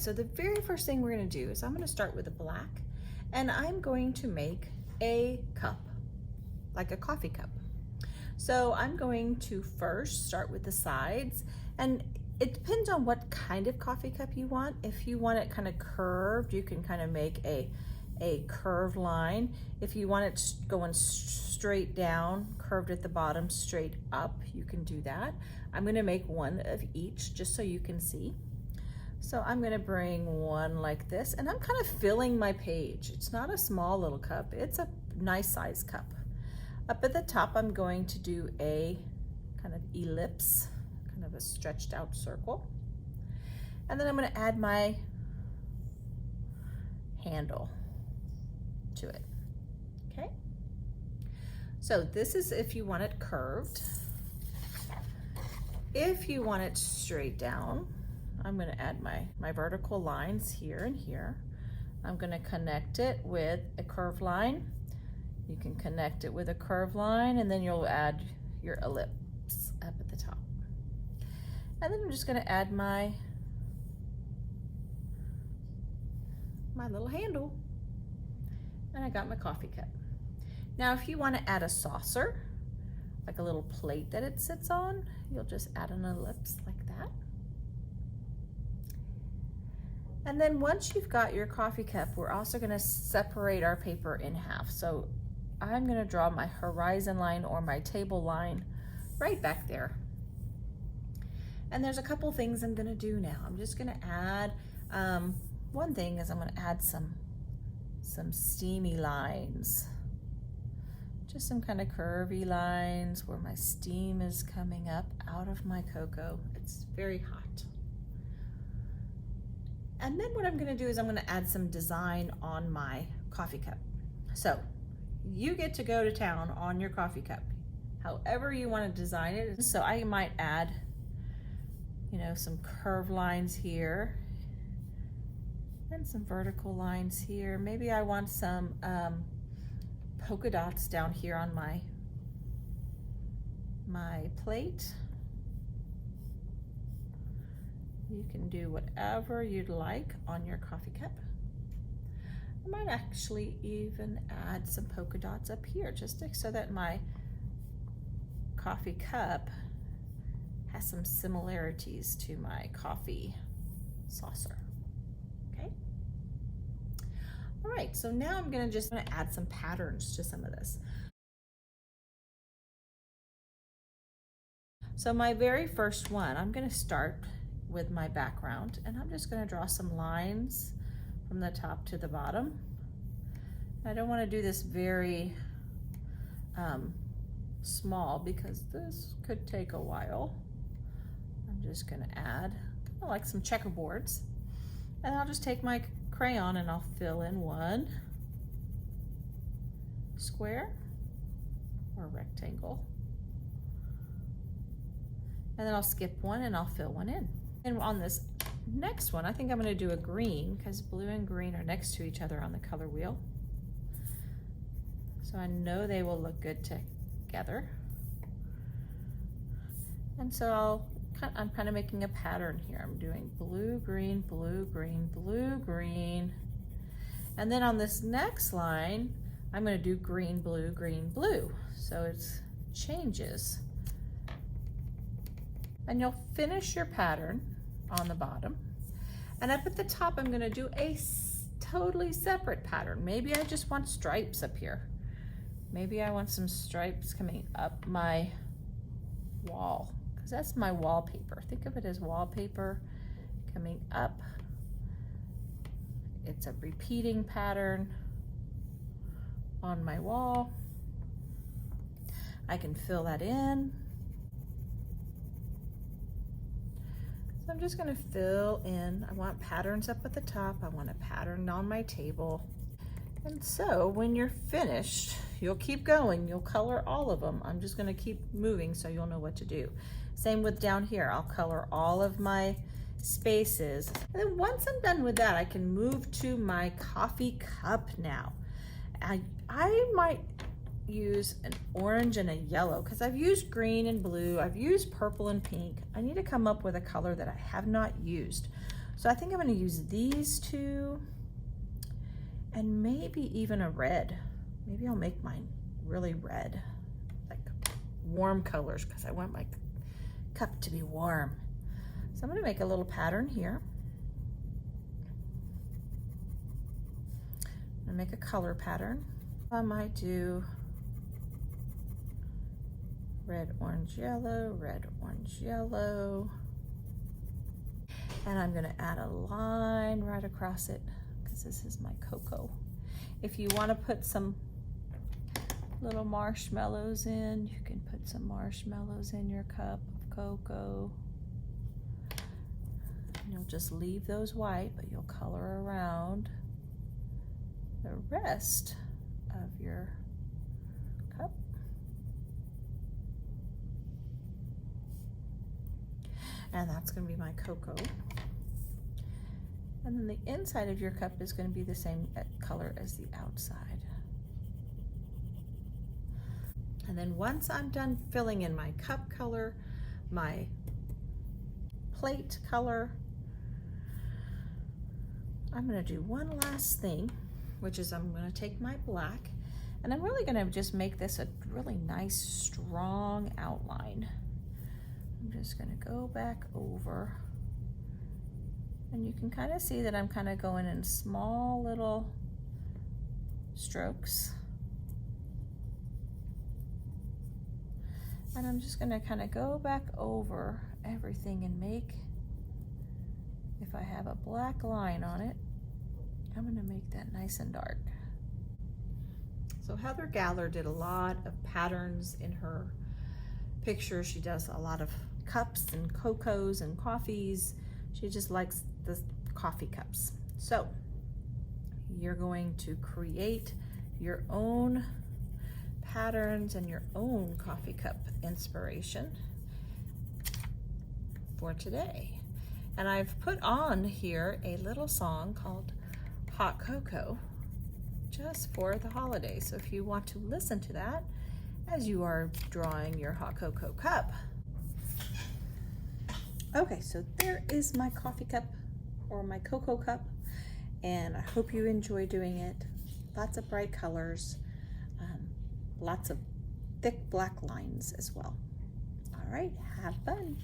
So the very first thing we're gonna do is I'm gonna start with a black, and I'm going to make a cup, like a coffee cup. So I'm going to first start with the sides, and it depends on what kind of coffee cup you want. If you want it kind of curved, you can kind of make a curved line. If you want it going straight down, curved at the bottom, straight up, you can do that. I'm gonna make one of each just so you can see. So I'm gonna bring one like this, and I'm kind of filling my page. It's not a small little cup, it's a nice size cup. Up at the top, I'm going to do a kind of ellipse, kind of a stretched out circle. And then I'm gonna add my handle to it, okay? So this is if you want it curved. If you want it straight down, I'm gonna add my vertical lines here and here. I'm gonna connect it with a curved line. You can connect it with a curved line, and then you'll add your ellipse up at the top. And then I'm just gonna add my little handle. And I got my coffee cup. Now, if you wanna add a saucer, like a little plate that it sits on, you'll just add an ellipse like that. And then once you've got your coffee cup, we're also gonna separate our paper in half. So I'm gonna draw my horizon line or my table line right back there. And there's a couple things I'm gonna do now. I'm just gonna add, one thing is I'm gonna add some steamy lines. Just some kind of curvy lines where my steam is coming up out of my cocoa. It's very hot. And then what I'm gonna do is I'm gonna add some design on my coffee cup. So you get to go to town on your coffee cup, however you wanna design it. So I might add, you know, some curved lines here and some vertical lines here. Maybe I want some polka dots down here on my plate. You can do whatever you'd like on your coffee cup. I might actually even add some polka dots up here just so that my coffee cup has some similarities to my coffee saucer, okay? All right, so now I'm gonna add some patterns to some of this. So my very first one, I'm gonna start with my background, and I'm just gonna draw some lines from the top to the bottom. I don't wanna do this very small because this could take a while. I'm just gonna add like some checkerboards, and I'll just take my crayon and I'll fill in one square or rectangle. And then I'll skip one and I'll fill one in. And on this next one, I think I'm gonna do a green because blue and green are next to each other on the color wheel. So I know they will look good together. And so I'm kind of making a pattern here. I'm doing blue, green, blue, green, blue, green. And then on this next line, I'm gonna do green, blue, green, blue. So it changes. And you'll finish your pattern on the bottom. And up at the top, I'm gonna do a totally separate pattern. Maybe I just want stripes up here. Maybe I want some stripes coming up my wall, because that's my wallpaper. Think of it as wallpaper coming up. It's a repeating pattern on my wall. I can fill that in. So I'm just gonna fill in. I want patterns up at the top. I want a pattern on my table. And so when you're finished, you'll keep going. You'll color all of them. I'm just gonna keep moving so you'll know what to do. Same with down here. I'll color all of my spaces. And then once I'm done with that, I can move to my coffee cup now. I might use an orange and a yellow because I've used green and blue. I've used purple and pink. I need to come up with a color that I have not used. So I think I'm going to use these two and maybe even a red. Maybe I'll make mine really red, like warm colors, because I want my cup to be warm. So I'm going to make a little pattern here. I'm going to make a color pattern. I might do red, orange, yellow, red, orange, yellow. And I'm gonna add a line right across it because this is my cocoa. If you wanna put some little marshmallows in, you can put some marshmallows in your cup of cocoa. And you'll just leave those white, but you'll color around the rest of your cup. And that's going to be my cocoa. And then the inside of your cup is going to be the same color as the outside. And then once I'm done filling in my cup color, my plate color, I'm going to do one last thing, which is I'm going to take my black, and I'm really going to just make this a really nice strong outline. I'm just going to go back over, and you can kind of see that I'm kind of going in small little strokes. And I'm just going to kind of go back over everything and make, if I have a black line on it, I'm going to make that nice and dark. So Heather Galler did a lot of patterns in her picture. She does a lot of cups and cocos and coffees. She just likes the coffee cups. So you're going to create your own patterns and your own coffee cup inspiration for today. And I've put on here a little song called Hot Cocoa just for the holidays. So if you want to listen to that as you are drawing your hot cocoa cup. Okay, so there is my coffee cup or my cocoa cup, and I hope you enjoy doing it. Lots of bright colors, lots of thick black lines as well. All right, have fun.